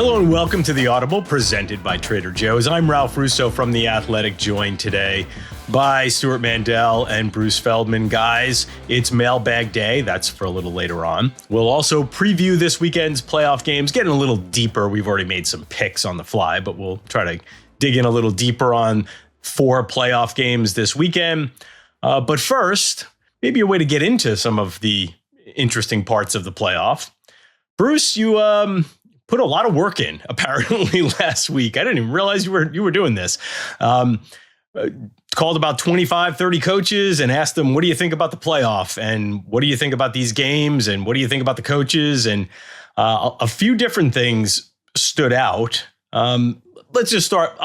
Hello and welcome to The Audible, presented by Trader Joe's. I'm Ralph Russo from The Athletic, joined today by Stuart Mandel and Bruce Feldman. Guys, it's Mailbag Day. That's for a little later on. We'll also preview this weekend's playoff games, getting a little deeper. We've already made some picks on the fly, but we'll try to dig in a little deeper on 4 playoff games this weekend. But first, maybe a way to get into some of the interesting parts of the playoff. Bruce, you put a lot of work in, apparently, last week. I didn't even realize you were doing this. Called about 25, 30 coaches and asked them, what do you think about the playoff? And what do you think about these games? And what do you think about the coaches? And a few different things stood out. Let's just start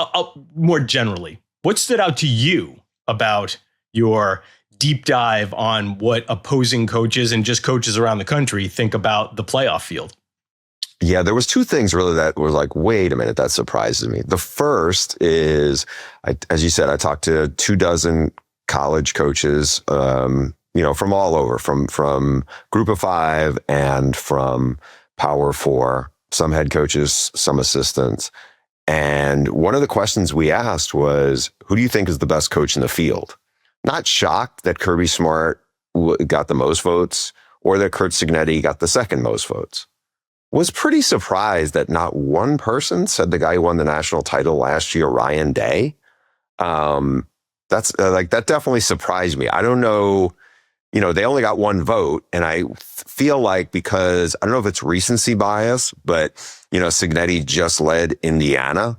more generally. What stood out to you about your deep dive on what opposing coaches and just coaches around the country think about the playoff field? Yeah, there was 2 things really that were like, wait a minute, that surprises me. The first is, as you said, I talked to 24 college coaches, from all over, from Group of 5 and from Power 4, some head coaches, some assistants. And one of the questions we asked was, who do you think is the best coach in the field? Not shocked that Kirby Smart got the most votes or that Curt Cignetti got the second most votes. Was pretty surprised that not one person said the guy who won the national title last year, Ryan Day. That's that definitely surprised me. I don't know, they only got 1 vote. And I feel like, because I don't know if it's recency bias, but, Cignetti just led Indiana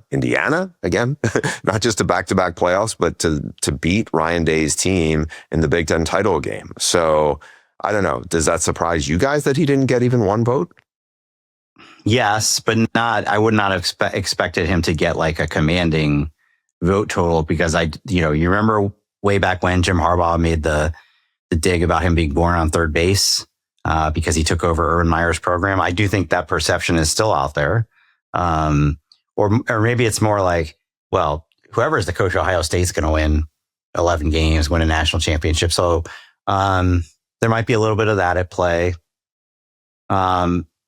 again, not just to back-to-back playoffs, but to beat Ryan Day's team in the Big Ten title game. So I don't know. Does that surprise you guys that he didn't get even 1 vote? Yes, but I would not have expected him to get like a commanding vote total, because you remember way back when Jim Harbaugh made the dig about him being born on third base because he took over Urban Meyer's program. I do think that perception is still out there. Or maybe it's more like, well, whoever is the coach of Ohio State is going to win 11 games, win a national championship. So there might be a little bit of that at play.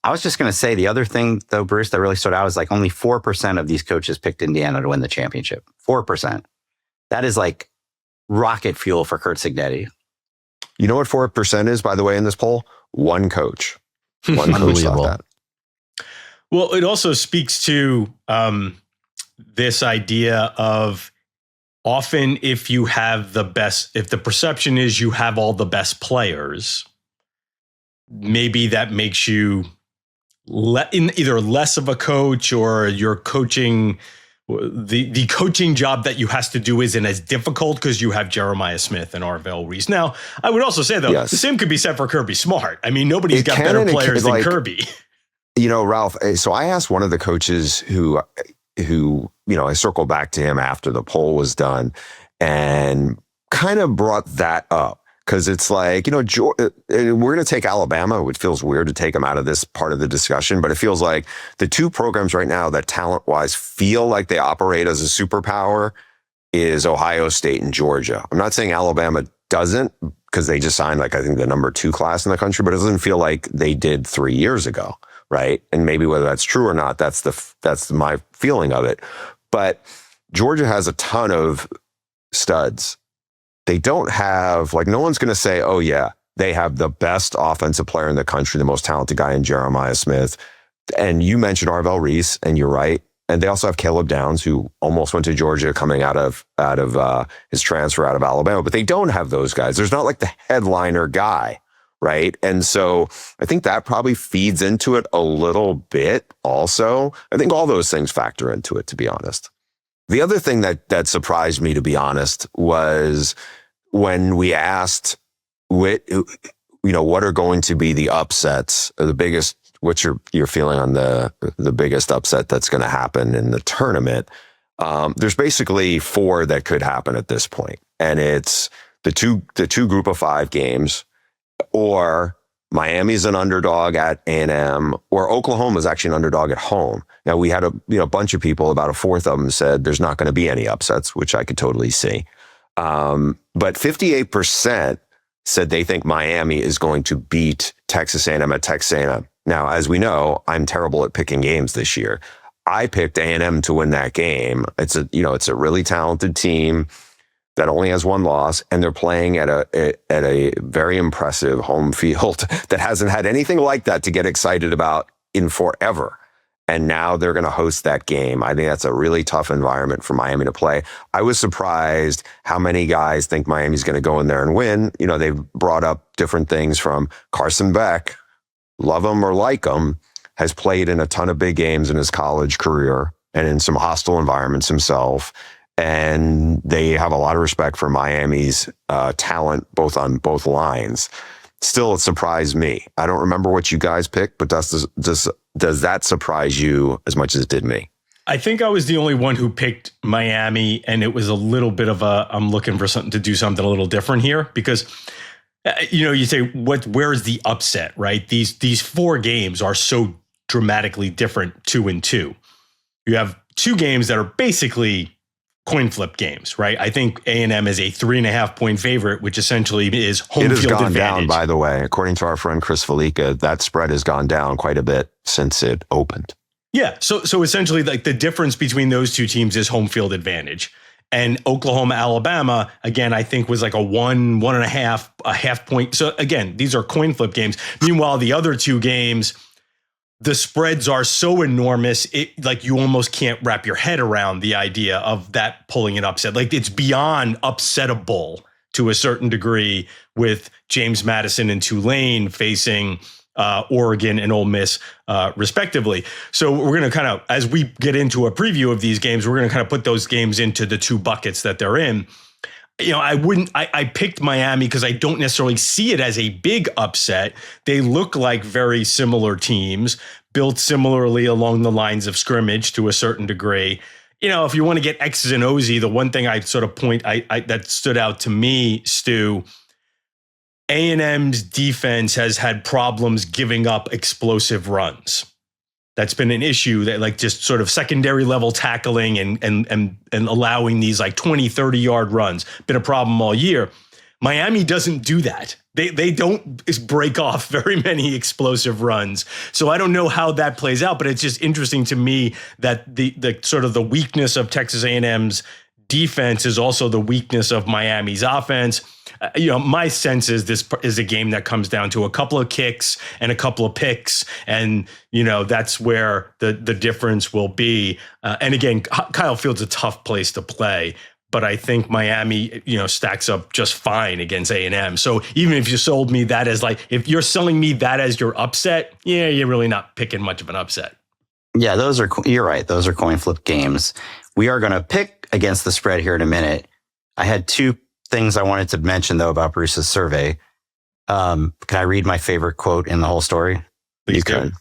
I was just going to say the other thing, though, Bruce, that really stood out is like only 4% of these coaches picked Indiana to win the championship. 4%. That is like rocket fuel for Curt Cignetti. You know what 4% is, by the way, in this poll? 1 coach. 1 coach thought that. Well, it also speaks to this idea of often if the perception is you have all the best players, maybe that makes you either less of a coach, or your coaching, the coaching job that you has to do isn't as difficult because you have Jeremiah Smith and Arvell Reese. Now, I would also say, though, The same could be said for Kirby Smart. I mean, nobody's got better players than Kirby. Ralph, so I asked one of the coaches who I circled back to him after the poll was done and kind of brought that up. Because it's like, we're going to take Alabama, which feels weird to take them out of this part of the discussion, but it feels like the 2 programs right now that talent-wise feel like they operate as a superpower is Ohio State and Georgia. I'm not saying Alabama doesn't, because they just signed, I think the number 2 class in the country, but it doesn't feel like they did 3 years ago, right? And maybe whether that's true or not, that's my feeling of it. But Georgia has a ton of studs. They don't have, no one's going to say, oh, yeah, they have the best offensive player in the country, the most talented guy in Jeremiah Smith. And you mentioned Arvell Reese, and you're right. And they also have Caleb Downs, who almost went to Georgia coming out of his transfer out of Alabama. But they don't have those guys. There's not the headliner guy, right? And so I think that probably feeds into it a little bit also. I think all those things factor into it, to be honest. The other thing that surprised me, to be honest, was when we asked what are going to be the upsets, or the biggest, what's your feeling on the biggest upset that's going to happen in the tournament. There's basically 4 that could happen at this point, and it's the two Group of 5 games, or Miami's an underdog at A&M, or Oklahoma's actually an underdog at home. Now, we had a bunch of people, about a fourth of them said there's not going to be any upsets, which I could totally see. But 58% said they think Miami is going to beat Texas A&M at Texas A&M. Now, as we know, I'm terrible at picking games this year. I picked A&M to win that game. It's a really talented team that only has one loss, and they're playing at a very impressive home field that hasn't had anything like that to get excited about in forever. And now they're going to host that game. I think that's a really tough environment for Miami to play. I was surprised how many guys think Miami's going to go in there and win. They've brought up different things from Carson Beck, love him or like him, has played in a ton of big games in his college career and in some hostile environments himself. And they have a lot of respect for Miami's talent, both on both lines. Still, it surprised me. I don't remember what you guys picked, but does that surprise you as much as it did me? I think I was the only one who picked Miami, and it was a little bit of I'm looking for something to do something a little different here because, you say, where's the upset, right? These 4 games are so dramatically different 2-2. You have 2 games that are basically coin flip games, right? I think A&M is a 3.5 point favorite, which essentially is home field advantage. It has gone down, by the way. According to our friend Chris Felica, that spread has gone down quite a bit since it opened. Yeah. So essentially, like, the difference between those 2 teams is home field advantage. And Oklahoma, Alabama, again, I think was like a 1.5, a half point. So again, these are coin flip games. Meanwhile, the other 2 games, the spreads are so enormous, like you almost can't wrap your head around the idea of that pulling an upset. Like, it's beyond upsettable to a certain degree with James Madison and Tulane facing Oregon and Ole Miss, respectively. So we're going to kind of, as we get into a preview of these games, we're going to kind of put those games into the 2 buckets that they're in. I picked Miami because I don't necessarily see it as a big upset. They look like very similar teams, built similarly along the lines of scrimmage to a certain degree. If you want to get X's and O's, the one thing I sort of that stood out to me, Stu, A&M's defense has had problems giving up explosive runs. That's been an issue, that like just sort of secondary level tackling and allowing these like 20, 30 yard runs. Been a problem all year. Miami doesn't do that. They don't break off very many explosive runs. So I don't know how that plays out, but it's just interesting to me that the sort of the weakness of Texas A&M's defense is also the weakness of Miami's offense. My sense is this is a game that comes down to a couple of kicks and a couple of picks. And, that's where the difference will be. And again, Kyle Field's a tough place to play, but I think Miami, stacks up just fine against A&M. So even if you sold me that as if you're selling me that as your upset, you're really not picking much of an upset. Yeah, you're right. Those are coin flip games. We are going to pick against the spread here in a minute. I had 2 things I wanted to mention, though, about Bruce's survey. Can I read my favorite quote in the whole story? Please do.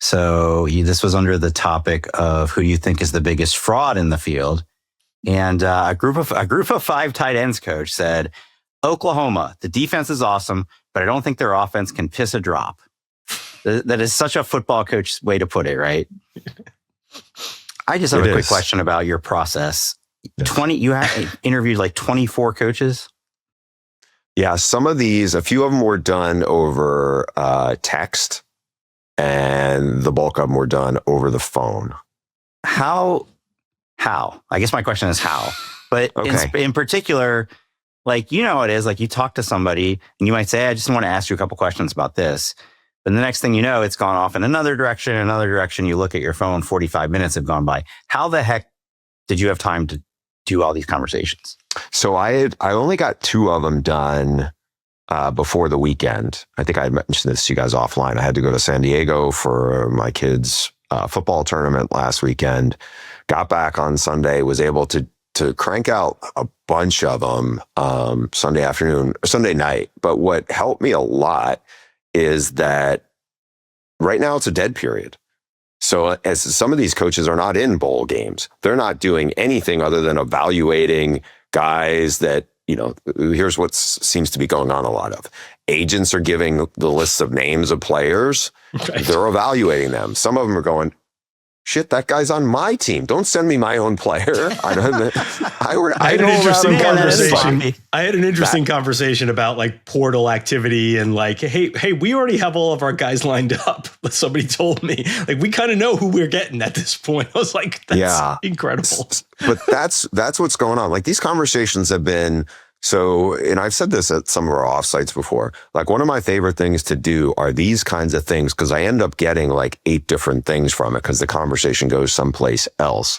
So this was under the topic of who you think is the biggest fraud in the field. And a group of 5 tight ends coach said, Oklahoma, the defense is awesome, but I don't think their offense can piss a drop. That is such a football coach way to put it, right? I just have a quick question about your process. You have interviewed like 24 coaches? Yeah, some of these, a few of them were done over text, and the bulk of them were done over the phone. How? I guess my question is how. But in particular, like, how it is, like you talk to somebody and you might say, I just want to ask you a couple questions about this. But the next thing you know, it's gone off in another direction. You look at your phone, 45 minutes have gone by. How the heck did you have time to do all these conversations? So I only got 2 of them done before the weekend. I think I mentioned this to you guys offline. I had to go to San Diego for my kids' football tournament last weekend. Got back on Sunday, was able to crank out a bunch of them Sunday night. But what helped me a lot is that right now it's a dead period. So as some of these coaches are not in bowl games, they're not doing anything other than evaluating guys that, here's what seems to be going on a lot of. Agents are giving the lists of names of players. Right. They're evaluating them. Some of them are going, shit, that guy's on my team. Don't send me my own player. I had an interesting conversation. I had an interesting conversation about like portal activity and like, hey, we already have all of our guys lined up. Somebody told me, like, we kind of know who we're getting at this point. I was like, that's incredible. But that's what's going on. Like, these conversations have been. So, and I've said this at some of our offsites before, like, one of my favorite things to do are these kinds of things, because I end up getting like 8 different things from it because the conversation goes someplace else,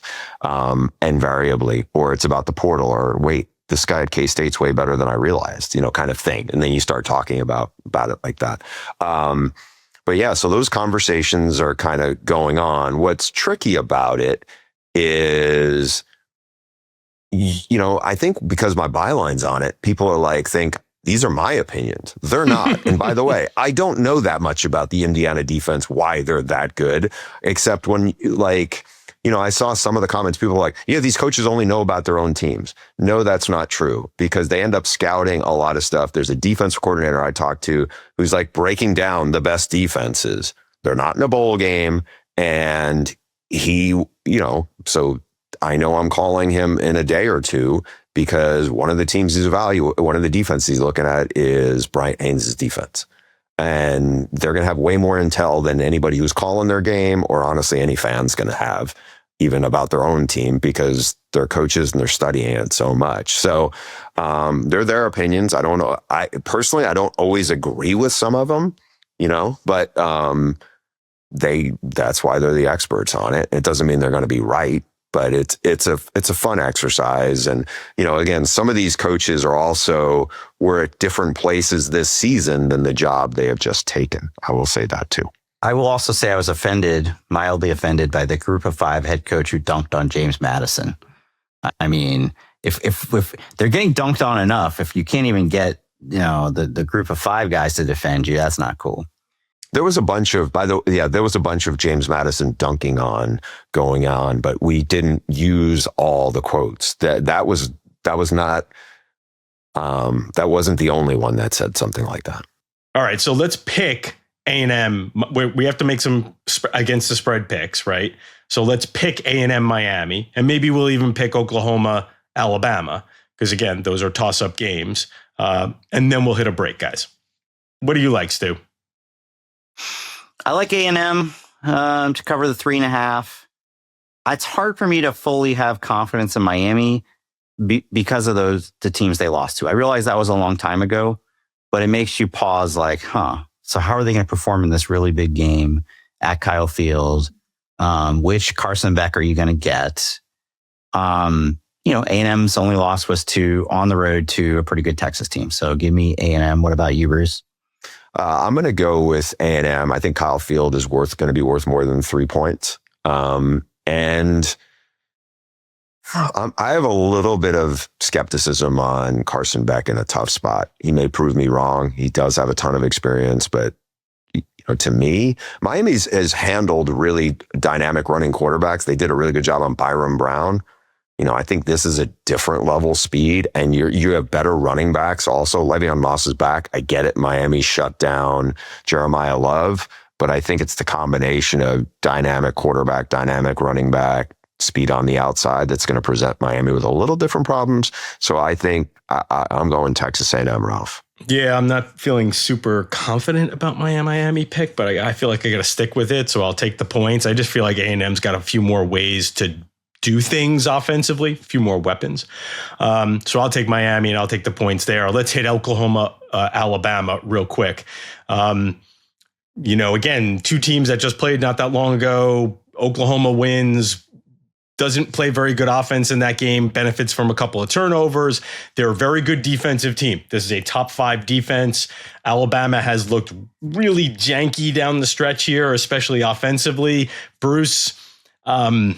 invariably, or it's about the portal, or wait, this guy at K-State's way better than I realized, kind of thing. And then you start talking about it like that. But yeah, so those conversations are kind of going on. What's tricky about it is, I think because my byline's on it, people are like, think these are my opinions. They're not. And by the way, I don't know that much about the Indiana defense, why they're that good, except when I saw some of the comments, people were like, these coaches only know about their own teams. No, that's not true, because they end up scouting a lot of stuff. There's a defense coordinator I talked to who's like breaking down the best defenses. They're not in a bowl game. And he, so I know I'm calling him in a day or two, because one of the defenses he's looking at is Bryant Haynes' defense. And they're going to have way more intel than anybody who's calling their game, or honestly, any fan's going to have, even about their own team, because they're coaches and they're studying it so much. So they're their opinions. I don't know. I personally don't always agree with some of them, but that's why they're the experts on it. It doesn't mean they're going to be right. But it's a fun exercise. And, again, some of these coaches were at different places this season than the job they have just taken. I will say that too. I will also say I was mildly offended by the group of 5 head coach who dunked on James Madison. I mean, if they're getting dunked on enough, if you can't even get, the group of 5 guys to defend you, that's not cool. There was a bunch of, there was a bunch of James Madison dunking going on, but we didn't use all the quotes. That wasn't the only one that said something like that. All right, so let's pick A&M. We have to make some against the spread picks, right? So let's pick A&M Miami, and maybe we'll even pick Oklahoma Alabama, because again, those are toss-up games. And then we'll hit a break, guys. What do you like, Stu? I like A&M to cover the 3.5. It's hard for me to fully have confidence in Miami because of the teams they lost to. I realize that was a long time ago, but it makes you pause like, so how are they going to perform in this really big game at Kyle Field? Which Carson Beck are you going to get? A&M's only loss was on the road to a pretty good Texas team. So give me A&M. What about you, Bruce? I'm going to go with A&M. I think Kyle Field is going to be worth more than 3 points. And I have a little bit of skepticism on Carson Beck in a tough spot. He may prove me wrong. He does have a ton of experience, but to me, Miami has handled really dynamic running quarterbacks. They did a really good job on Byron Brown. I think this is a different level speed, and you have better running backs. Also, Le'Veon Moss is back. I get it. Miami shut down Jeremiah Love, but I think it's the combination of dynamic quarterback, dynamic running back, speed on the outside that's going to present Miami with a little different problems. So I think I'm going Texas A&M, Ralph. Yeah, I'm not feeling super confident about my Miami pick, but I feel like I got to stick with it. So I'll take the points. I just feel like A&M's got a few more ways to do things offensively, a few more weapons. So I'll take Miami and I'll take the points there. Let's hit Oklahoma, Alabama real quick. Again, 2 teams that just played not that long ago. Oklahoma wins, doesn't play very good offense in that game, benefits from a couple of turnovers. They're a very good defensive team. This is a top 5 defense. Alabama has looked really janky down the stretch here, especially offensively. Bruce, I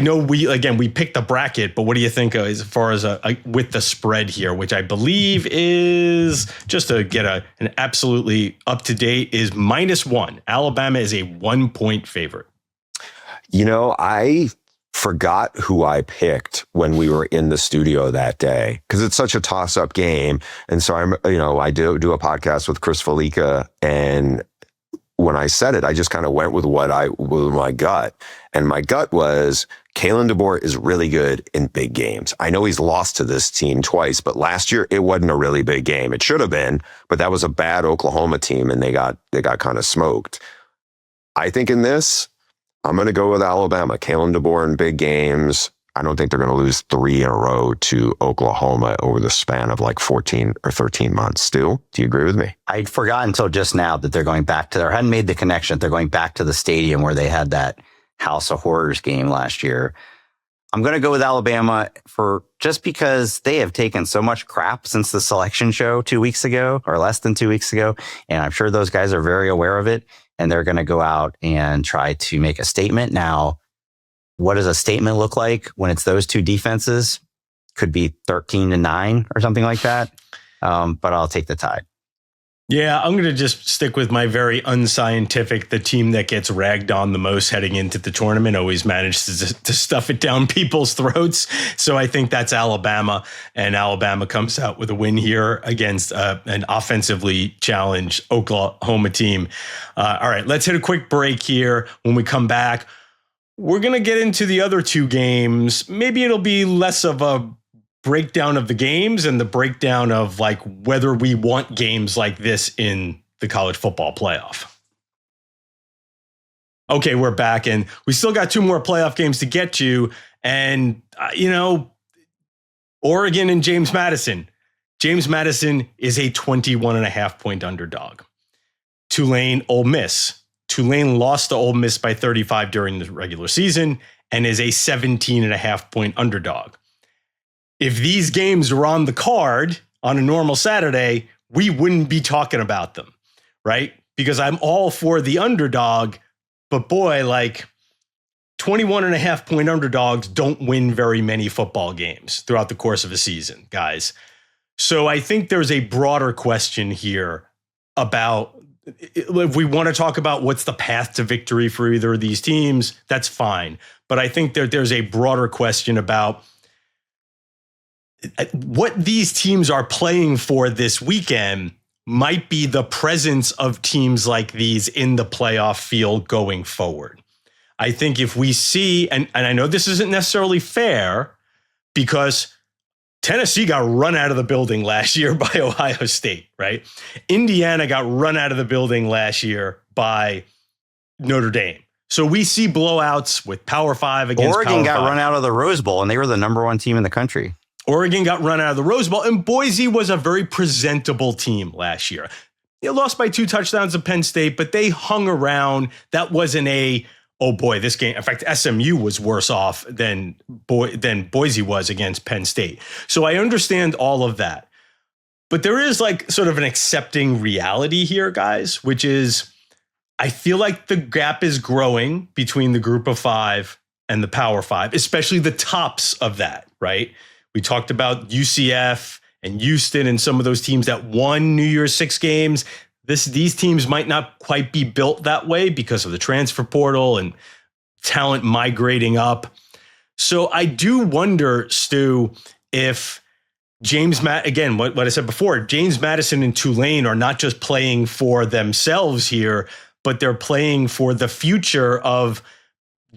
know we picked the bracket, but what do you think as far as with the spread here, which I believe is, just to get an absolutely up to date, is -1. Alabama is a 1-point favorite. I forgot who I picked when we were in the studio that day, because it's such a toss-up game. And so I do a podcast with Chris Felica, and when I said it, I just kind of went with with my gut. And my gut was Kalen DeBoer is really good in big games. I know he's lost to this team twice, but last year it wasn't a really big game. It should have been, but that was a bad Oklahoma team and they got kind of smoked. I think in this, I'm going to go with Alabama. Kalen DeBoer in big games. I don't think they're going to lose 3 in a row to Oklahoma over the span of like 14 or 13 months. Stu, do you agree with me? I forgot until just now that they're going back to there. I hadn't made the connection. They're going back to the stadium where they had that House of Horrors game last year. I'm going to go with Alabama just because they have taken so much crap since the selection show 2 weeks ago or less than 2 weeks ago. And I'm sure those guys are very aware of it. And they're going to go out and try to make a statement. Now, what does a statement look like when it's those two defenses? Could be 13-9 or something like that. But I'll take the Tide. Yeah, I'm going to just stick with my very unscientific, the team that gets ragged on the most heading into the tournament always manages to stuff it down people's throats. So I think that's Alabama, and Alabama comes out with a win here against an offensively challenged Oklahoma team. All right, let's hit a quick break here. When we come back, we're going to get into the other two games. Maybe it'll be less of a breakdown of the games and the breakdown of like whether we want games like this in the college football playoff. Okay, we're back and we still got 2 more playoff games to get to. And, Oregon and James Madison. James Madison is a 21.5 point underdog. Tulane, Ole Miss. Tulane lost to Ole Miss by 35 during the regular season and is a 17.5 point underdog. If these games were on the card on a normal Saturday, we wouldn't be talking about them, right? Because I'm all for the underdog, but boy, like 21.5 point underdogs don't win very many football games throughout the course of a season, guys. So I think there's a broader question here about if we want to talk about what's the path to victory for either of these teams, that's fine. But I think there's a broader question about what these teams are playing for this weekend might be the presence of teams like these in the playoff field going forward. I think if we see, and I know this isn't necessarily fair because Tennessee got run out of the building last year by Ohio State, right? Indiana got run out of the building last year by Notre Dame. So we see blowouts with Power 5 against Oregon Power got 5. run out of the Rose Bowl, and they were the number 1 team in the country. Oregon got run out of the Rose Bowl, and Boise was a very presentable team last year. They lost by 2 touchdowns to Penn State, but they hung around. That wasn't oh boy, this game. In fact, SMU was worse off than Boise was against Penn State. So I understand all of that. But there is like sort of an accepting reality here, guys, which is I feel like the gap is growing between the group of 5 and the Power 5, especially the tops of that, right? We talked about UCF and Houston and some of those teams that won New Year's 6 games. These teams might not quite be built that way because of the transfer portal and talent migrating up. So I do wonder, Stu, if again, what I said before, James Madison and Tulane are not just playing for themselves here, but they're playing for the future of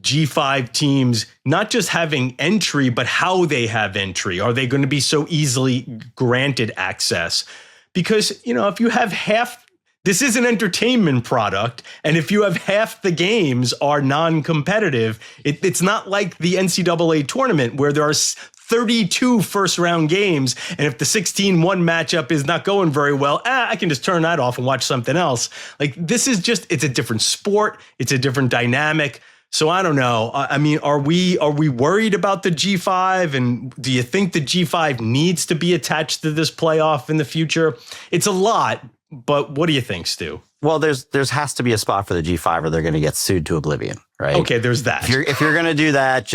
G5 teams, not just having entry, but how they have entry. Are they going to be so easily granted access? Because, if you have this is an entertainment product, and if you have half the games are non-competitive, it's not like the NCAA tournament where there are 32 first-round games, and if the 16-1 matchup is not going very well, I can just turn that off and watch something else. Like, this is it's a different sport. It's a different dynamic. So I don't know. I mean, are we worried about the G5? And do you think the G5 needs to be attached to this playoff in the future? It's a lot, but what do you think, Stu? Well, there's has to be a spot for the G5 or they're going to get sued to oblivion, right? Okay, there's that. If you're going to do that,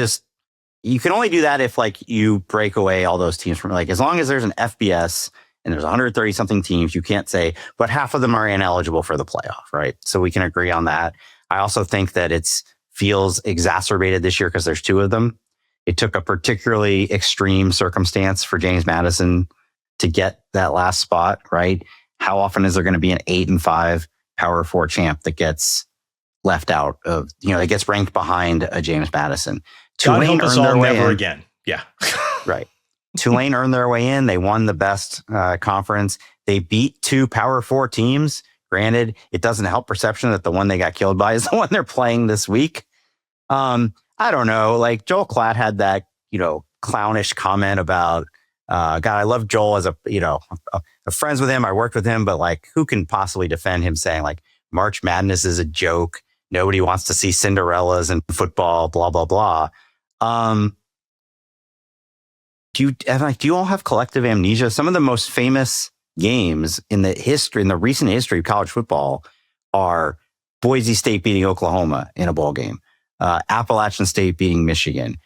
you can only do that if like you break away all those teams from like, as long as there's an FBS and there's 130 something teams, you can't say, but half of them are ineligible for the playoff, right? So we can agree on that. I also think that feels exacerbated this year because there's 2 of them. It took a particularly extreme circumstance for James Madison to get that last spot, right? How often is there going to be an 8-5 Power 4 champ that gets left out of, that gets ranked behind a James Madison. God help us all, never in. again. Yeah. Right. Tulane earned their way in. They won the best conference. They beat 2 Power 4 teams. Granted, it doesn't help perception that the one they got killed by is the one they're playing this week. I don't know. Like Joel Klatt had that, clownish comment about, God, I love Joel as I'm friends with him. I worked with him, but like, who can possibly defend him saying like March Madness is a joke? Nobody wants to see Cinderellas in football, blah, blah, blah. Do you all have collective amnesia? Some of the most famous games in the recent history of college football are Boise State beating Oklahoma in a bowl game, Appalachian State beating Michigan,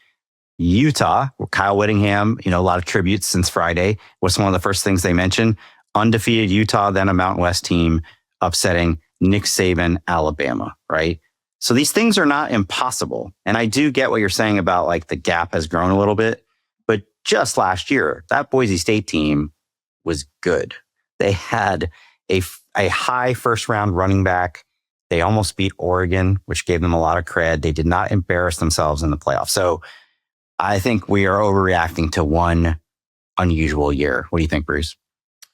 Utah, where Kyle Whittingham, a lot of tributes since Friday, was one of the first things they mentioned. Undefeated Utah, then a Mountain West team upsetting Nick Saban, Alabama, right? So these things are not impossible. And I do get what you're saying about like the gap has grown a little bit. But just last year, that Boise State team was good. They had a high first round running back. They almost beat Oregon, which gave them a lot of cred. They did not embarrass themselves in the playoffs. So I think we are overreacting to one unusual year. What do you think, Bruce?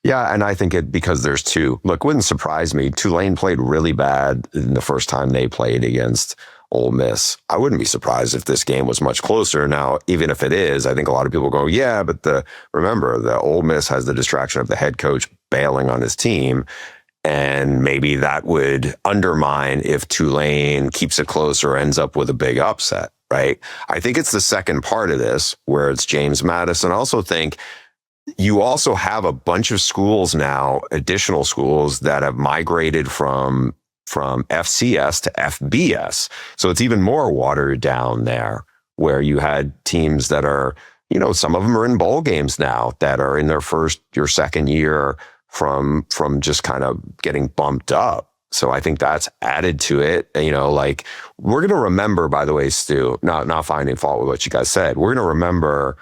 Yeah, and I think because there's 2. Look, wouldn't surprise me. Tulane played really bad in the first time they played against Ole Miss. I wouldn't be surprised if this game was much closer. Now, even if it is, I think a lot of people go, yeah, but remember, the Ole Miss has the distraction of the head coach bailing on his team. And maybe that would undermine if Tulane keeps it close or ends up with a big upset, right? I think it's the second part of this where it's James Madison. I also think you also have a bunch of schools now, additional schools that have migrated from FCS to FBS. So it's even more watered down there where you had teams that are, some of them are in bowl games now that are in their first or second year from just kind of getting bumped up. So I think that's added to it. Like we're going to remember, by the way, Stu, not finding fault with what you guys said. We're going to remember,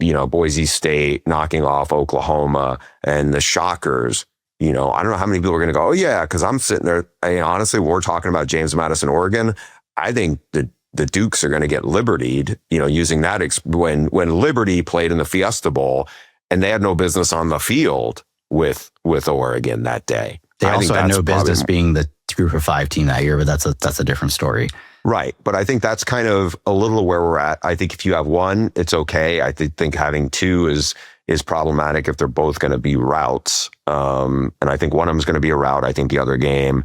Boise State knocking off Oklahoma and the Shockers. I don't know how many people are going to go, oh yeah, because I'm sitting there. Honestly, we're talking about James Madison, Oregon. I think the Dukes are going to get libertied, using that when Liberty played in the Fiesta Bowl and they had no business on the field with Oregon that day. They also had no business being the Group of 5 team that year, but that's a different story. Right. But I think that's kind of a little where we're at. I think if you have one, it's okay. I think having 2 is problematic if they're both going to be routes. And I think one of them is going to be a route. I think the other game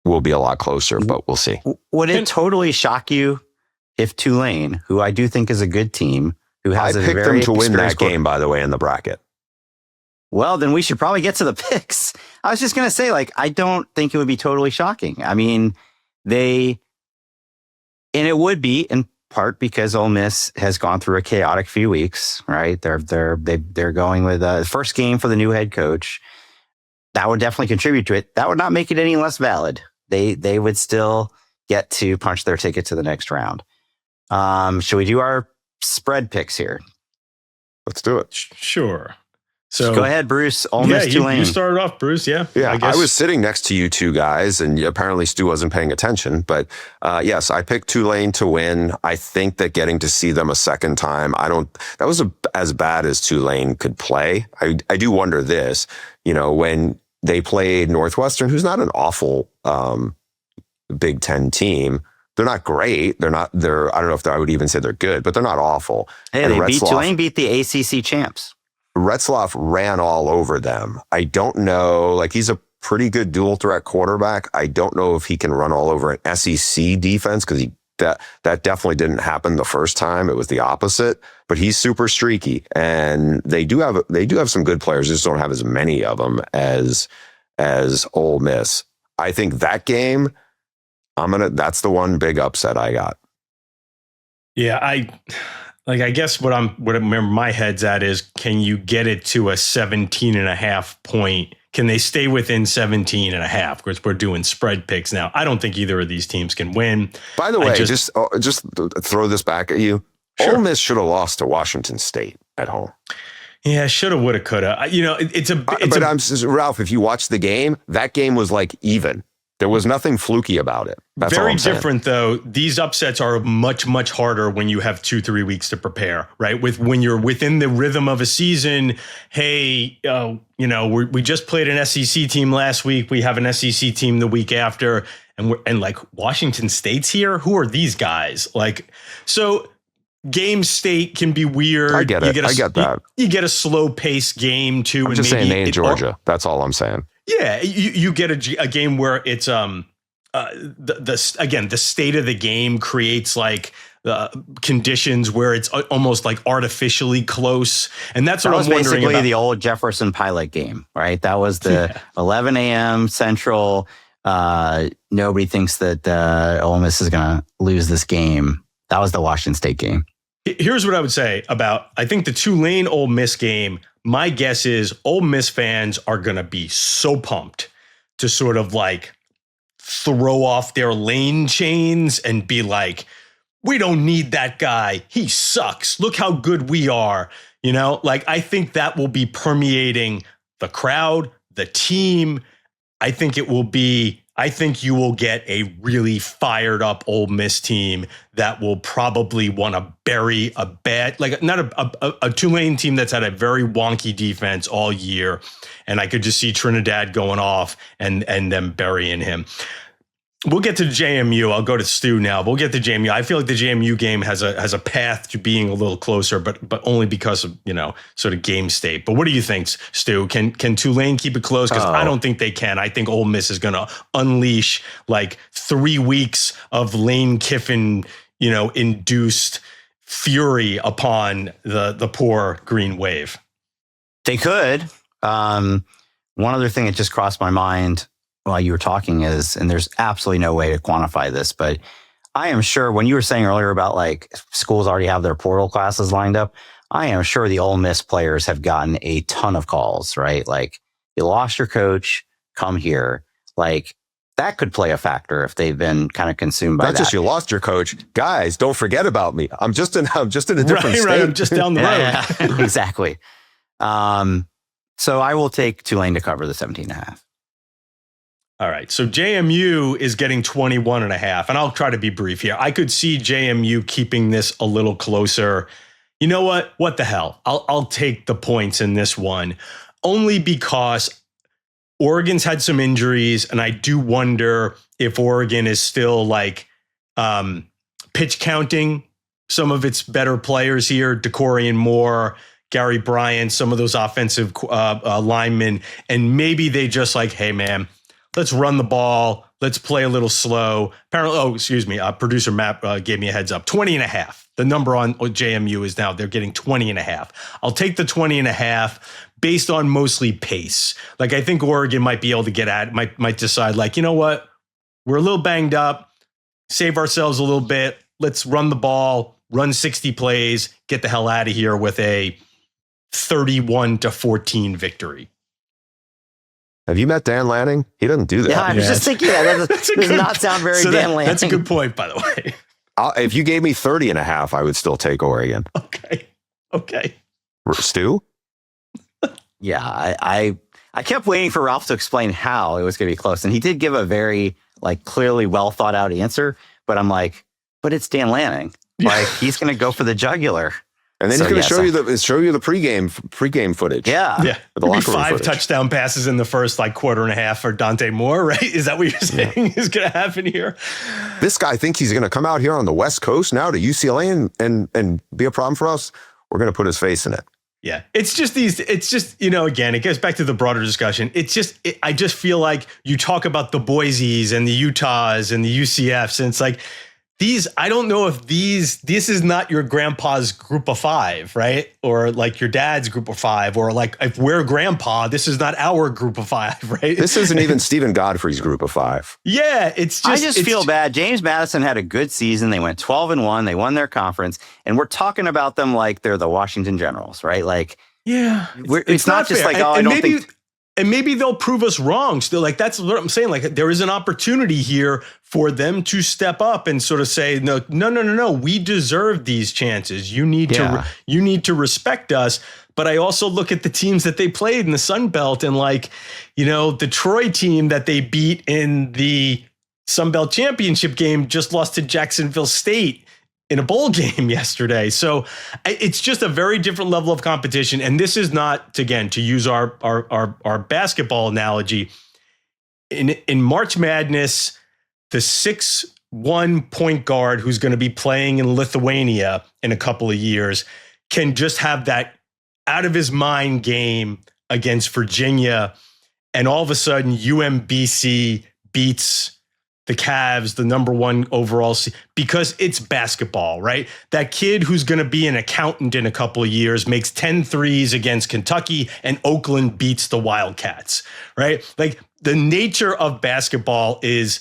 will be a lot closer, but we'll see. Would it totally shock you if Tulane, who I do think is a good team, who has I picked them to win that game, by the way, in the bracket. Well, then we should probably get to the picks. I was just going to say, I don't think it would be totally shocking. I mean, and it would be in part because Ole Miss has gone through a chaotic few weeks, right? They're going with the first game for the new head coach. That would definitely contribute to it. That would not make it any less valid. They would still get to punch their ticket to the next round. Should we do our spread picks here? Let's do it. Sure. So go ahead, Bruce. Ole Miss, Tulane. You started off, Bruce. Yeah. I was sitting next to you 2 guys, and apparently Stu wasn't paying attention. But yes, I picked Tulane to win. I think that getting to see them a second time, that was as bad as Tulane could play. I do wonder this, when they played Northwestern, who's not an awful Big Ten team. They're not great. I don't know if I would even say they're good, but they're not awful. Hey, Tulane beat the ACC champs. Retzloff ran all over them. I don't know, he's a pretty good dual threat quarterback. I don't know if he can run all over an SEC defense because that definitely didn't happen the first time. It was the opposite, but he's super streaky and they do have some good players. They just don't have as many of them as Ole Miss. I think that game, that's the one big upset I got. Yeah. I guess what remember my head's at is, can you get it to a 17.5 point? Can they stay within 17.5? Of course, we're doing spread picks now. I don't think either of these teams can win. By the way, just throw this back at you. Sure. Ole Miss should have lost to Washington State at home. Yeah, shoulda, woulda, coulda. Ralph, if you watch the game, that game was like even. There was nothing fluky about it. That's very all I'm saying. different, though. These upsets are much, much harder when you have 2-3 weeks to prepare, right? When you're within the rhythm of a season. Hey, we just played an SEC team last week. We have an SEC team the week after, and like Washington State's here. Who are these guys? Like, so game state can be weird. I get it. I get that. You get a slow pace game too. I'm just saying, Maine, Georgia. That's all I'm saying. Yeah, you get a game where it's the state of the game creates like conditions where it's almost like artificially close, and that's what I'm wondering about. Basically the old Jefferson Pilot game, right? That was the 11 a.m. Central. Nobody thinks that Ole Miss is going to lose this game. That was the Washington State game. Here's what I would say about, I think the Tulane Ole Miss game. My guess is Ole Miss fans are going to be so pumped to sort of like throw off their lane chains and be like, we don't need that guy. He sucks. Look how good we are. Like I think that will be permeating the crowd, the team. I think you will get a really fired up Ole Miss team that will probably want to bury a bad, like not a Tulane team that's had a very wonky defense all year. And I could just see Trinidad going off and them burying him. We'll get to JMU. I'll go to Stu now. We'll get to JMU. I feel like the JMU game has a path to being a little closer, but only because of, sort of game state. But what do you think, Stu? Can Tulane keep it close? Because I don't think they can. I think Ole Miss is going to unleash like 3 weeks of Lane Kiffin, induced fury upon the poor Green Wave. They could. One other thing that just crossed my mind while you were talking is, and there's absolutely no way to quantify this, but I am sure when you were saying earlier about like schools already have their portal classes lined up, I am sure the Ole Miss players have gotten a ton of calls, right? Like, you lost your coach, come here. Like, that could play a factor if they've been kind of consumed by that. Not just you lost your coach, guys, don't forget about me. I'm just in a different state. Right, I'm just down the road. Yeah, exactly. So I will take Tulane to cover the 17.5. All right. So JMU is getting 21.5, and I'll try to be brief here. I could see JMU keeping this a little closer. You know what? What the hell? I'll take the points in this one, only because Oregon's had some injuries, and I do wonder if Oregon is still like pitch counting some of its better players here, Decorian Moore, Gary Bryant, some of those offensive linemen, and maybe they just like, hey, man, let's run the ball. Let's play a little slow. Apparently, producer Matt gave me a heads up. 20.5. The number on JMU is now they're getting 20.5. I'll take the 20.5 based on mostly pace. Like, I think Oregon might be able to get at, might decide like, you know what? We're a little banged up. Save ourselves a little bit. Let's run the ball, run 60 plays, get the hell out of here with a 31-14 victory. Have you met Dan Lanning? He doesn't do that. Yeah, I was just thinking that does not sound very Dan Lanning. That's a good point, by the way. If you gave me 30.5, I would still take Oregon. Okay. Stu? Yeah, I kept waiting for Ralph to explain how it was going to be close. And he did give a very like clearly well thought out answer. But I'm like, but it's Dan Lanning. Like, he's going to go for the jugular. And then he's going to show you the pregame footage. Yeah. The locker room 5 footage. Touchdown passes in the first like quarter and a half for Dante Moore, right? Is that what you're saying is going to happen here? This guy thinks he's going to come out here on the West Coast now to UCLA and be a problem for us. We're going to put his face in it. Yeah. It's just, again, it goes back to the broader discussion. I just feel like you talk about the Boise's and the Utahs and the UCFs, and it's like, I don't know if this is not your grandpa's group of 5, right? Or like your dad's group of 5, or like if we're grandpa, this is not our group of 5, right? This isn't even Stephen Godfrey's group of 5. Yeah, it's just. I just feel bad. James Madison had a good season. They went 12-1. They won their conference, and we're talking about them like they're the Washington Generals, right? Like, yeah, it's not just fair. like, I don't think. And maybe they'll prove us wrong still. Like, that's what I'm saying. Like, there is an opportunity here for them to step up and sort of say, no. We deserve these chances. You need to respect us. but I also look at the teams that they played in the Sun Belt and the Troy team that they beat in the Sun Belt championship game just lost to Jacksonville State in a bowl game yesterday. So it's just a very different level of competition. And this is not, again, to use our basketball analogy, in March Madness, the 6'1" point guard who's going to be playing in Lithuania in a couple of years can just have that out of his mind game against Virginia. And all of a sudden UMBC beats the Cavs, the number one overall because it's basketball, right? That kid who's going to be an accountant in a couple of years makes 10 threes against Kentucky and Oakland beats the Wildcats, right? Like the nature of basketball is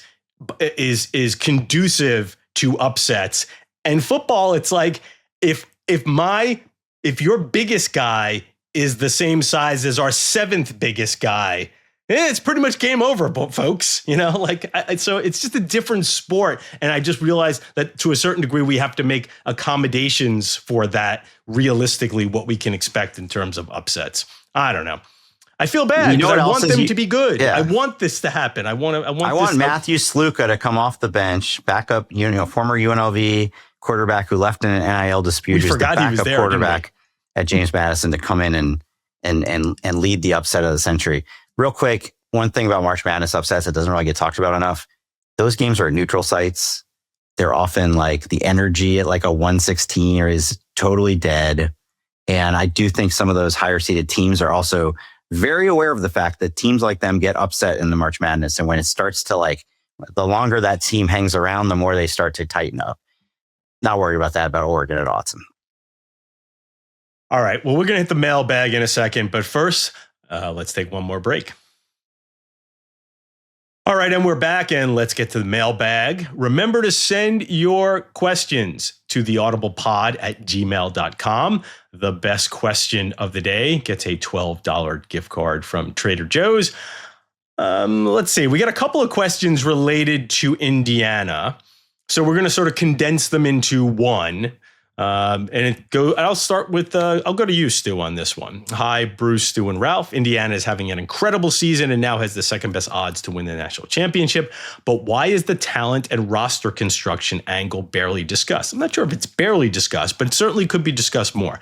conducive to upsets. And football, it's like if your biggest guy is the same size as our seventh biggest guy, it's pretty much game over, folks. So it's just a different sport. And I just realized that to a certain degree, we have to make accommodations for that realistically, what we can expect in terms of upsets. I don't know. I feel bad because I want them to be good. Yeah. I want this to happen. I want Matthew Sluka to come off the bench, backup, former UNLV quarterback who left in an NIL dispute. We forgot he was there. Quarterback at James Madison to come in and lead the upset of the century. Real quick, one thing about March Madness upsets that doesn't really get talked about enough. Those games are at neutral sites. They're often like the energy at like a 116 is totally dead. And I do think some of those higher seeded teams are also very aware of the fact that teams like them get upset in the March Madness. And when it starts to the longer that team hangs around, the more they start to tighten up. Not worried about that about Oregon at Autzen. All right. Well, we're going to hit the mailbag in a second, but first, let's take one more break. All right, and we're back, and let's get to the mailbag. Remember to send your questions to theaudiblepod@gmail.com. The best question of the day gets a $12 gift card from Trader Joe's. Let's see. We got a couple of questions related to Indiana. So we're going to sort of condense them into one. I'll start with, I'll go to you, Stu, on this one. Hi, Bruce, Stu, and Ralph. Indiana is having an incredible season and now has the second best odds to win the national championship. But why is the talent and roster construction angle barely discussed? I'm not sure if it's barely discussed, but it certainly could be discussed more.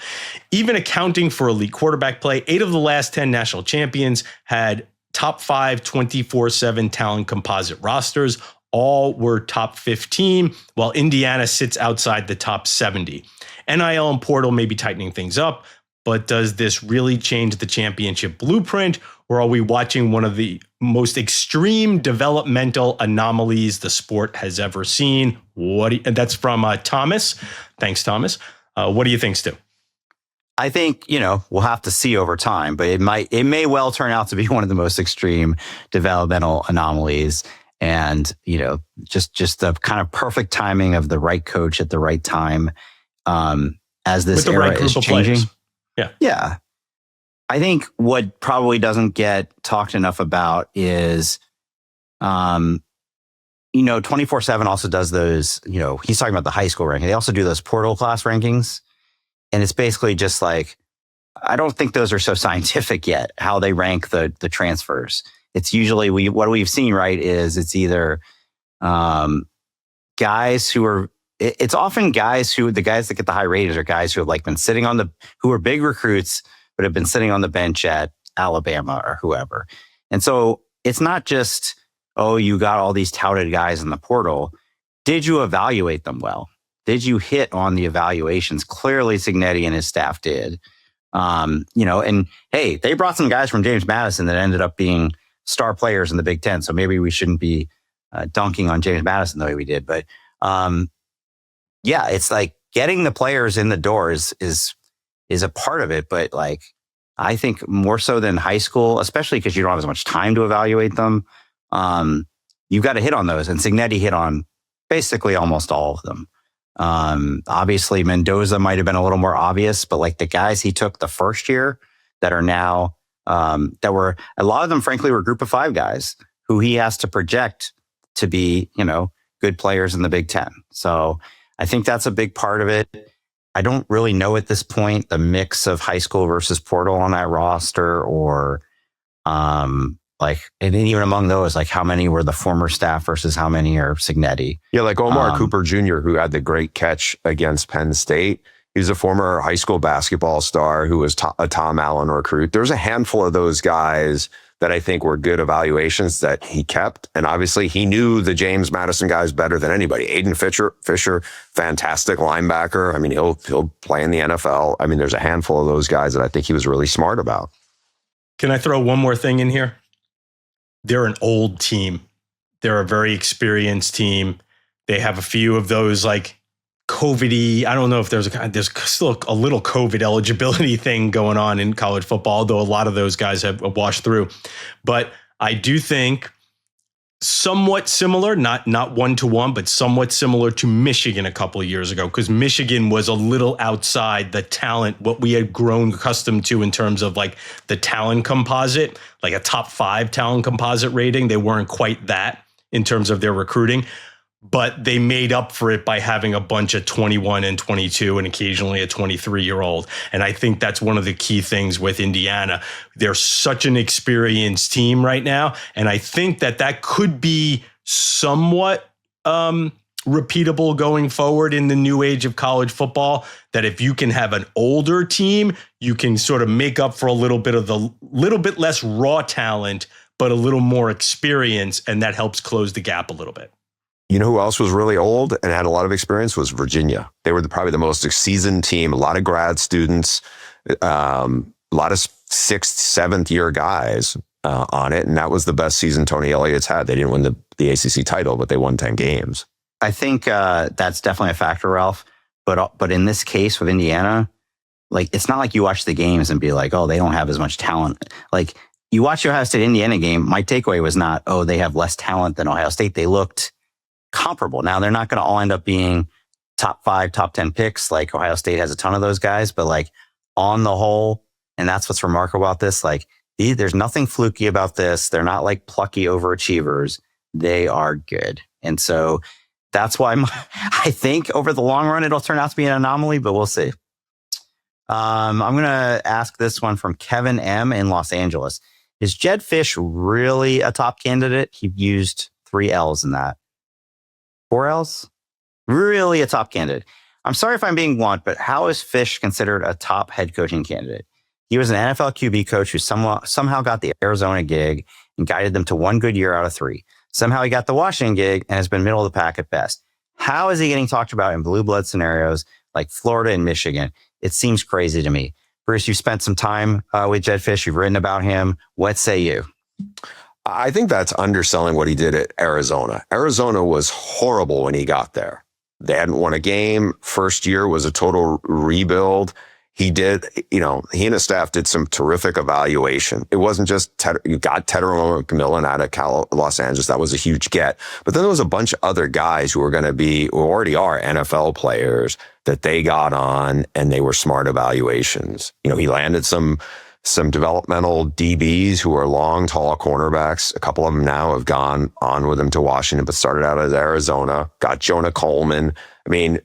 Even accounting for elite quarterback play, 8 of the last 10 national champions had top 5 24/7 talent composite rosters. All were top 15, while Indiana sits outside the top 70. NIL and portal may be tightening things up, but does this really change the championship blueprint, or are we watching one of the most extreme developmental anomalies the sport has ever seen? And that's from Thomas. Thanks, Thomas. What do you think, Stu? I think, we'll have to see over time, but it may well turn out to be one of the most extreme developmental anomalies. And, just the kind of perfect timing of the right coach at the right time as this era is changing. Yeah. I think what probably doesn't get talked enough about is, 24/7 also does those, he's talking about the high school ranking. They also do those portal class rankings. And it's basically just like, I don't think those are so scientific yet, how they rank the transfers. It's usually what we've seen, right, is it's either guys who are, it's often guys the guys that get the high ratings are guys who have been sitting who are big recruits, but have been sitting on the bench at Alabama or whoever. And so it's not just, you got all these touted guys in the portal. Did you evaluate them well? Did you hit on the evaluations? Clearly Signetti and his staff did. And hey, they brought some guys from James Madison that ended up being star players in the Big Ten. So maybe we shouldn't be dunking on James Madison the way we did. But it's like getting the players in the doors is a part of it. But I think more so than high school, especially because you don't have as much time to evaluate them, you've got to hit on those. And Signetti hit on basically almost all of them. Obviously, Mendoza might have been a little more obvious, but the guys he took the first year that are now that were, a lot of them, frankly, were group of 5 guys who he has to project to be, good players in the Big Ten. So I think that's a big part of it. I don't really know at this point the mix of high school versus portal on that roster, or and even among those, like how many were the former staff versus how many are Cignetti. Yeah, like Omar Cooper Jr., who had the great catch against Penn State. He was a former high school basketball star who was a Tom Allen recruit. There's a handful of those guys that I think were good evaluations that he kept. And obviously he knew the James Madison guys better than anybody. Aiden Fisher, fantastic linebacker. I mean, he'll play in the NFL. I mean, there's a handful of those guys that I think he was really smart about. Can I throw one more thing in here? They're an old team. They're a very experienced team. They have a few of those like COVID-y. I don't know if there's still a little COVID eligibility thing going on in college football, although a lot of those guys have washed through. But I do think somewhat similar, not one-to-one, but somewhat similar to Michigan a couple of years ago, because Michigan was a little outside the talent, what we had grown accustomed to in terms of like the talent composite, like a top 5 talent composite rating. They weren't quite that in terms of their recruiting, but they made up for it by having a bunch of 21 and 22 and occasionally a 23-year-old. And I think that's one of the key things with Indiana. They're such an experienced team right now. And I think that could be somewhat repeatable going forward in the new age of college football, that if you can have an older team, you can sort of make up for a little bit less raw talent, but a little more experience. And that helps close the gap a little bit. You know who else was really old and had a lot of experience was Virginia. They were probably the most seasoned team, a lot of grad students, a lot of 6th, 7th year guys on it. And that was the best season Tony Elliott's had. They didn't win the ACC title, but they won 10 games. I think that's definitely a factor, Ralph. But in this case with Indiana, like it's not like you watch the games and be like, oh, they don't have as much talent. Like you watch the Ohio State-Indiana game, my takeaway was not, oh, they have less talent than Ohio State. They looked comparable. Now they're not going to all end up being top 5, top 10 picks. Like Ohio State has a ton of those guys, but like on the whole, and that's what's remarkable about this, like there's nothing fluky about this. They're not like plucky overachievers. They are good. And so that's why I think over the long run, it'll turn out to be an anomaly, but we'll see. I'm going to ask this one from Kevin M in Los Angeles. Is Jedd Fisch really a top candidate? He used 3 L's in that. 4 L's? Really a top candidate. I'm sorry if I'm being blunt, but how is Fisch considered a top head coaching candidate? He was an NFL QB coach who somehow got the Arizona gig and guided them to 1 good year out of 3. Somehow he got the Washington gig and has been middle of the pack at best. How is he getting talked about in blue blood scenarios like Florida and Michigan? It seems crazy to me. Bruce, you've spent some time with Jedd Fisch. You've written about him. What say you? I think that's underselling what he did at Arizona. Arizona was horrible when he got there. They hadn't won a game. First year was a total rebuild. He and his staff did some terrific evaluation. It wasn't just you got Tedder McMillan out of Los Angeles. That was a huge get. But then there was a bunch of other guys who already are NFL players that they got on, and they were smart evaluations. He landed some developmental DBs who are long, tall cornerbacks. A couple of them now have gone on with him to Washington, but started out as Arizona. Got Jonah Coleman. I mean,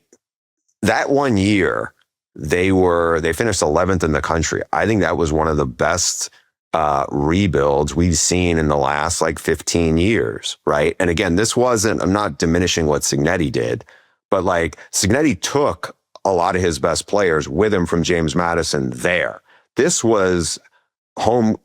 that 1 year, they finished 11th in the country. I think that was one of the best rebuilds we've seen in the last 15 years, right? And again, I'm not diminishing what Cignetti did, but Cignetti took a lot of his best players with him from James Madison there. This was home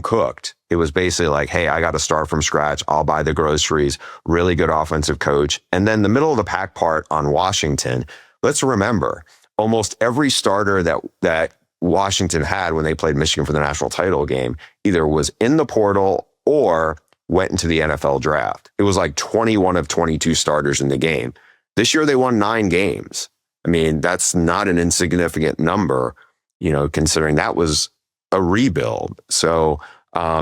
cooked. It was basically hey, I got to start from scratch. I'll buy the groceries. Really good offensive coach. And then the middle of the pack part on Washington, let's remember, almost every starter that Washington had when they played Michigan for the national title game either was in the portal or went into the NFL draft. It was 21 of 22 starters in the game. This year they won 9 games. I mean, that's not an insignificant number, considering that was a rebuild. So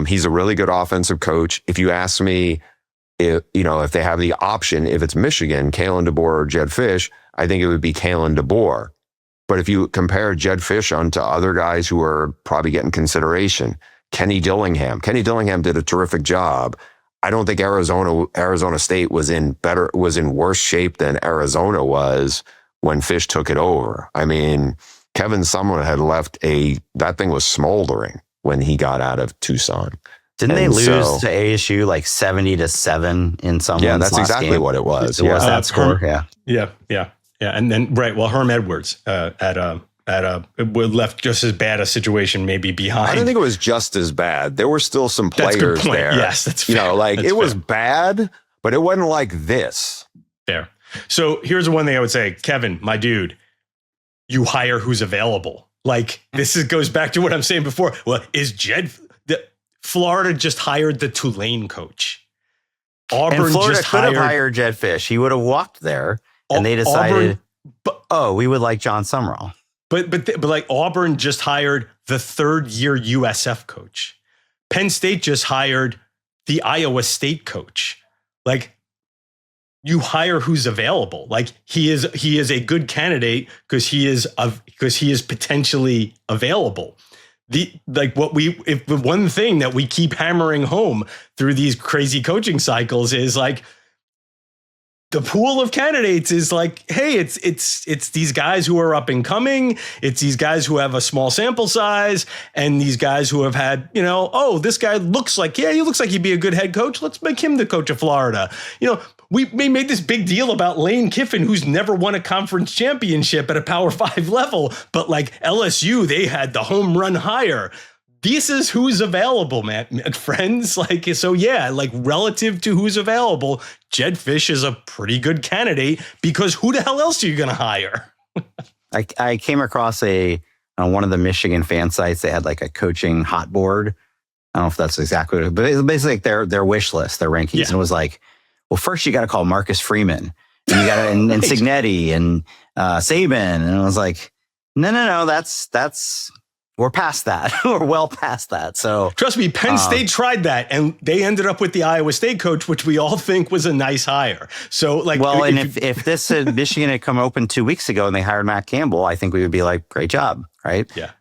he's a really good offensive coach. If you ask me, if they have the option, if it's Michigan, Kalen DeBoer or Jedd Fisch, I think it would be Kalen DeBoer. But if you compare Jedd Fisch onto other guys who are probably getting consideration, Kenny Dillingham did a terrific job. I don't think Arizona State was in worse shape than Arizona was when Fisch took it over. I mean, Kevin Sumlin had left that thing was smoldering when he got out of Tucson. Didn't they lose to ASU like 70-7 in some? Yeah, that's exactly game? what it was. It was that score. Yeah. And then well, Herm Edwards left just as bad a situation maybe behind. I don't think it was just as bad. There were still some players there. Yes, that's fair. It was bad, but it wasn't like this. Fair. So here's the one thing I would say, Kevin, my dude, you hire who's available. Like goes back to what I'm saying before. Well, Florida just hired the Tulane coach. Auburn just could have hired Jedd Fisch. He would have walked there, and they decided, we would like John Sumrall. But like Auburn just hired the third-year USF coach. Penn State just hired the Iowa State coach. Like, you hire who's available. Like he is a good candidate because he is potentially available. The one thing that we keep hammering home through these crazy coaching cycles is like the pool of candidates is like, hey, it's these guys who are up and coming. It's these guys who have a small sample size and these guys who have had, this guy looks like he'd be a good head coach. Let's make him the coach of Florida. We made this big deal about Lane Kiffin, who's never won a conference championship at a Power 5 level, but like LSU, they had the home run hire. This is who's available, man, friends. Like, so yeah, like relative to who's available, Jedd Fisch is a pretty good candidate because who the hell else are you going to hire? I came across on one of the Michigan fan sites. They had like a coaching hot board. I don't know if that's exactly what it was, but it was basically like their wish list, their rankings. Yeah. And it was like, well, first you got to call Marcus Freeman and you got to, and Cignetti and Saban. And I was like, no, that's, we're past that. We're well past that. So trust me, Penn State tried that and they ended up with the Iowa State coach, which we all think was a nice hire. So like, well, if this Michigan had come open 2 weeks ago and they hired Matt Campbell, I think we would be like, great job. Right. Yeah.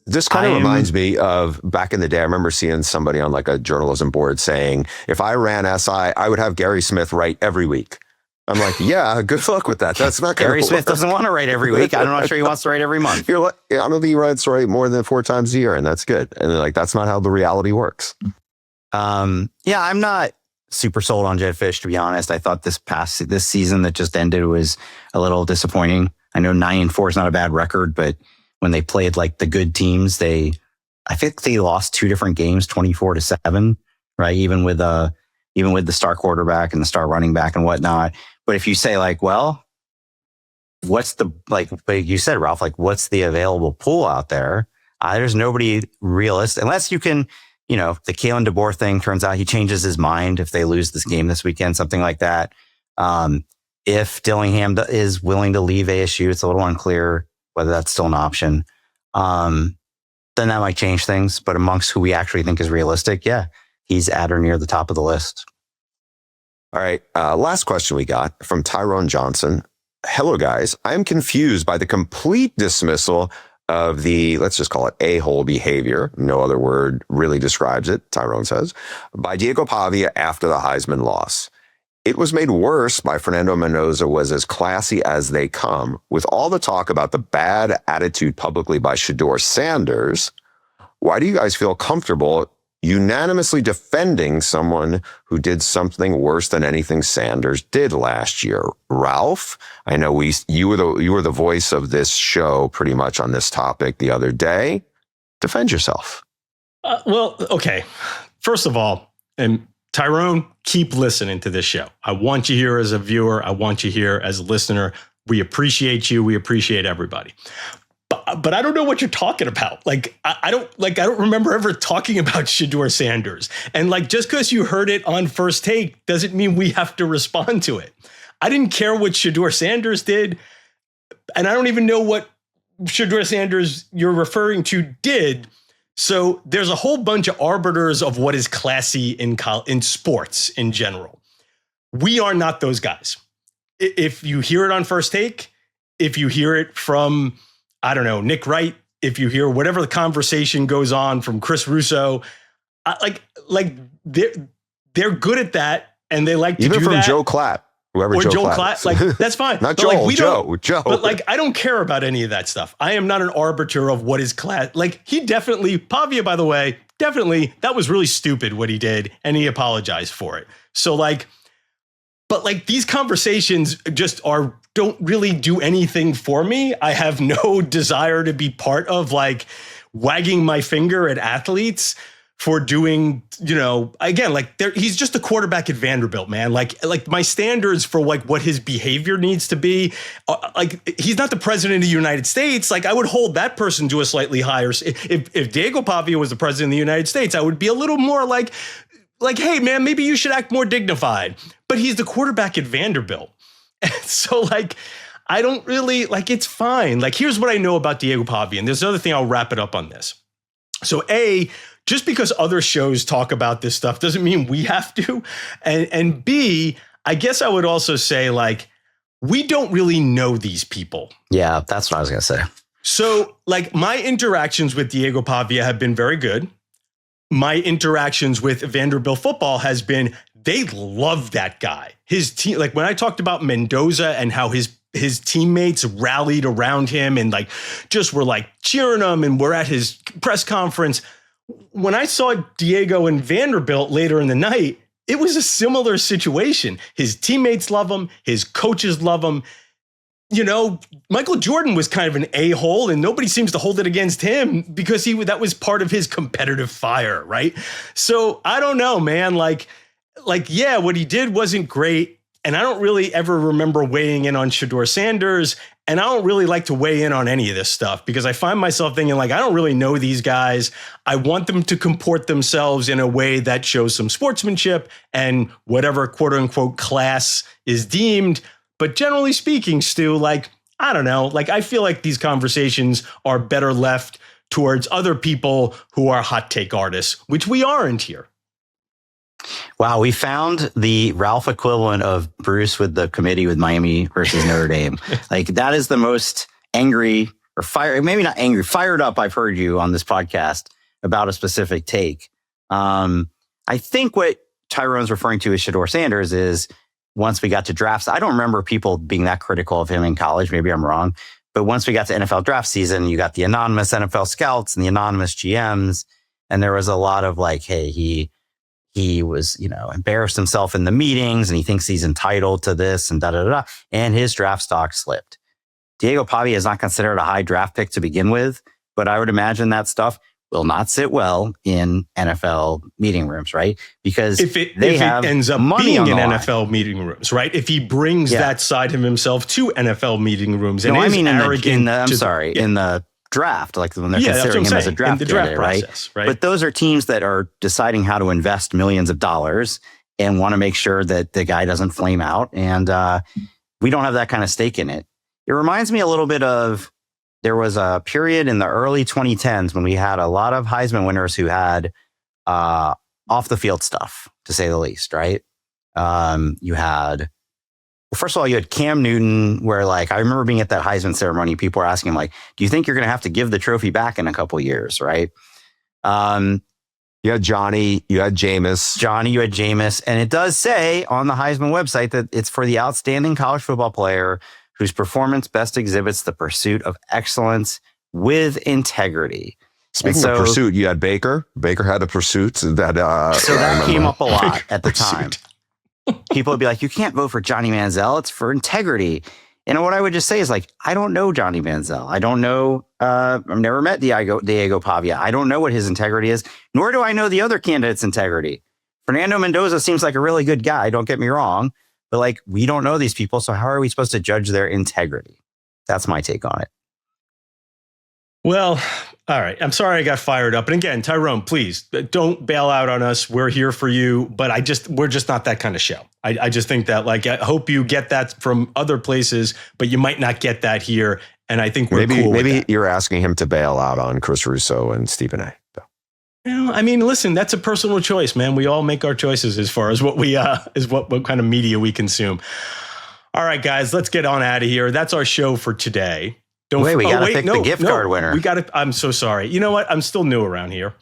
This kind of reminds me of back in the day. I remember seeing somebody on like a journalism board saying, if I ran SI, I would have Gary Smith write every week. I'm like, yeah, good luck with that. That's not Gary Smith doesn't want to write every week. I'm not sure he wants to write every month. You're like, I don't think he writes right more than 4 times a year, and that's good. And they're like, that's not how the reality works. I'm not super sold on Jedd Fisch, to be honest. I thought this season that just ended was a little disappointing. I know 9-4 is not a bad record, but when they played like the good teams, I think they lost 2 different games, 24-7, right? Even with the star quarterback and the star running back and whatnot. But if you say like, well, what's like you said, Ralph, like what's the available pool out there? There's nobody realistic unless you can, the Kalen DeBoer thing turns out he changes his mind if they lose this game this weekend, something like that. If Dillingham is willing to leave ASU, it's a little unclear whether that's still an option. Then that might change things. But amongst who we actually think is realistic, yeah, he's at or near the top of the list. All right. Last question we got from Tyrone Johnson. Hello, guys. I'm confused by the complete dismissal of the, let's just call it a-hole behavior. No other word really describes it, Tyrone says, by Diego Pavia after the Heisman loss. It was made worse by Fernando Mendoza was as classy as they come. With all the talk about the bad attitude publicly by Shedeur Sanders, why do you guys feel comfortable unanimously defending someone who did something worse than anything Sanders did last year? Ralph, I know you were the voice of this show pretty much on this topic the other day. Defend yourself. Well, okay. First of all, and Tyrone, keep listening to this show. I want you here as a viewer. I want you here as a listener. We appreciate you. We appreciate everybody. But I don't know what you're talking about. Like, I don't remember ever talking about Shedeur Sanders. And like, just because you heard it on First Take doesn't mean we have to respond to it. I didn't care what Shedeur Sanders did. And I don't even know what Shedeur Sanders you're referring to did. So there's a whole bunch of arbiters of what is classy in sports in general. We are not those guys. If you hear it on First Take, if you hear it from, I don't know, Nick Wright, if you hear whatever the conversation goes on from Chris Russo, like they're good at that and they like to even do from that. Joe Klatt. Whoever or Joe Joel Klatt. Klatt. Like, that's fine. Not But, Joel, like, Joe. But like, I don't care about any of that stuff. I am not an arbiter of what is Klatt. Like, he definitely, Pavia, by the way, definitely, that was really stupid what he did, and he apologized for it. So like, but like, these conversations just don't really do anything for me. I have no desire to be part of like wagging my finger at athletes for doing, again, like he's just a quarterback at Vanderbilt, man. Like my standards for like what his behavior needs to be, like he's not the president of the United States. Like I would hold that person to a slightly higher. If Diego Pavia was the president of the United States, I would be a little more like, hey man, maybe you should act more dignified. But he's the quarterback at Vanderbilt. And so like, I don't really like, it's fine. Like, here's what I know about Diego Pavia. And there's another thing, I'll wrap it up on this. So just because other shows talk about this stuff doesn't mean we have to. And B, I guess I would also say, like, we don't really know these people. Yeah, that's what I was going to say. So, like, my interactions with Diego Pavia have been very good. My interactions with Vanderbilt football has been, they love that guy. His team, like when I talked about Mendoza and how his teammates rallied around him and like just were like cheering him, and we're at his press conference. When I saw Diego in Vanderbilt later in the night, it was a similar situation. His teammates love him. His coaches love him. Michael Jordan was kind of an a-hole, and nobody seems to hold it against him because that was part of his competitive fire, right? So I don't know, man. Like, yeah, what he did wasn't great. And I don't really ever remember weighing in on Shedeur Sanders. And I don't really like to weigh in on any of this stuff because I find myself thinking, like, I don't really know these guys. I want them to comport themselves in a way that shows some sportsmanship and whatever quote unquote class is deemed. But generally speaking, Stu, like, I don't know, like, I feel like these conversations are better left towards other people who are hot take artists, which we aren't here. Wow, we found the Ralph equivalent of Bruce with the committee with Miami versus Notre Dame. Like, that is the most angry or maybe not angry, fired up I've heard you on this podcast about a specific take. I think what Tyrone's referring to as Shedeur Sanders is once we got to drafts, I don't remember people being that critical of him in college. Maybe I'm wrong. But once we got to NFL draft season, you got the anonymous NFL scouts and the anonymous GMs. And there was a lot of like, hey, he was, embarrassed himself in the meetings and he thinks he's entitled to this and da-da-da-da. And his draft stock slipped. Diego Pavia is not considered a high draft pick to begin with, but I would imagine that stuff will not sit well in NFL meeting rooms, right? Because if it ends up being in NFL meeting rooms, right? If he brings that side of himself to NFL meeting rooms, and in the draft, like when they're considering him as a draft candidate, process, right? But those are teams that are deciding how to invest millions of dollars and want to make sure that the guy doesn't flame out. And we don't have that kind of stake in it. It reminds me a little bit of, there was a period in the early 2010s when we had a lot of Heisman winners who had off the field stuff, to say the least, right? You had, first of all, you had Cam Newton, where like, I remember being at that Heisman ceremony, people were asking him like, do you think you're going to have to give the trophy back in a couple of years, right? You had Johnny, you had Jameis. And it does say on the Heisman website that it's for the outstanding college football player whose performance best exhibits the pursuit of excellence with integrity. Speaking of pursuit, you had Baker. Baker had a pursuit that came up a lot at the time. People would be like, you can't vote for Johnny Manziel. It's for integrity. And what I would just say is like, I don't know Johnny Manziel. I don't know. I've never met Diego Pavia. I don't know what his integrity is, nor do I know the other candidates' integrity. Fernando Mendoza seems like a really good guy. Don't get me wrong. But like, we don't know these people. So how are we supposed to judge their integrity? That's my take on it. Well, all right. I'm sorry I got fired up. And again, Tyrone, please don't bail out on us. We're here for you. But we're just not that kind of show. I just think that, like, I hope you get that from other places, but you might not get that here. And I think we're cool with that. You're asking him to bail out on Chris Russo and Stephen A. I mean, listen, that's a personal choice, man. We all make our choices as far as what we what kind of media we consume. All right, guys, let's get on out of here. That's our show for today. We got to pick the gift card winner. I'm so sorry. You know what? I'm still new around here.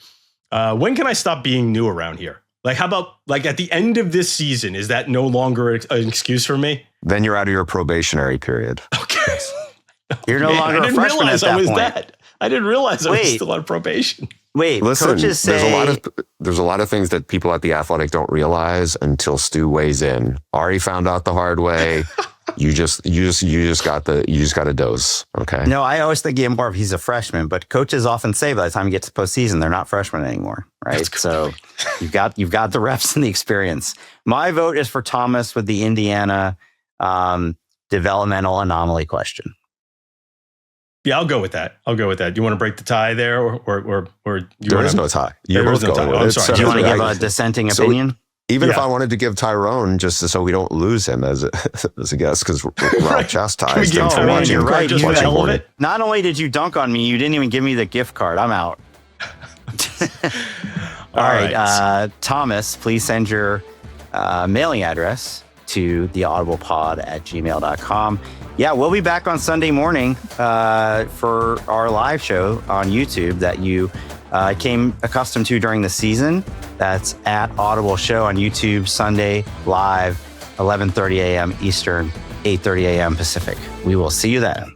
When can I stop being new around here? Like, how about like at the end of this season? Is that no longer an excuse for me? Then you're out of your probationary period. Okay. You're no longer a freshman at that point. I didn't realize I was Wait. still on probation. Wait, Listen, coaches say there's a lot of things that people at the Athletic don't realize until Stu weighs in. Ari found out the hard way. You just got a dose. Okay. No, I always think more of he's a freshman, but coaches often say by the time you get to postseason, they're not freshmen anymore, right? So you've got the reps and the experience. My vote is for Thomas with the Indiana developmental anomaly question. Yeah, I'll go with that. Do you want to break the tie there, or There is no tie. There is no tie. Oh, I'm sorry. Do you want to give a dissenting opinion? Even if I wanted to give Tyrone, just so we don't lose him as a guest, because Ralph chastised him for watching. You're right. Just for the hell of it. Not only did you dunk on me, you didn't even give me the gift card. I'm out. All right. Thomas, please send your mailing address to theaudiblepod@gmail.com. Yeah, we'll be back on Sunday morning for our live show on YouTube that you came accustomed to during the season. That's at Audible Show on YouTube, Sunday live, 11:30 a.m. Eastern, 8:30 a.m. Pacific. We will see you then.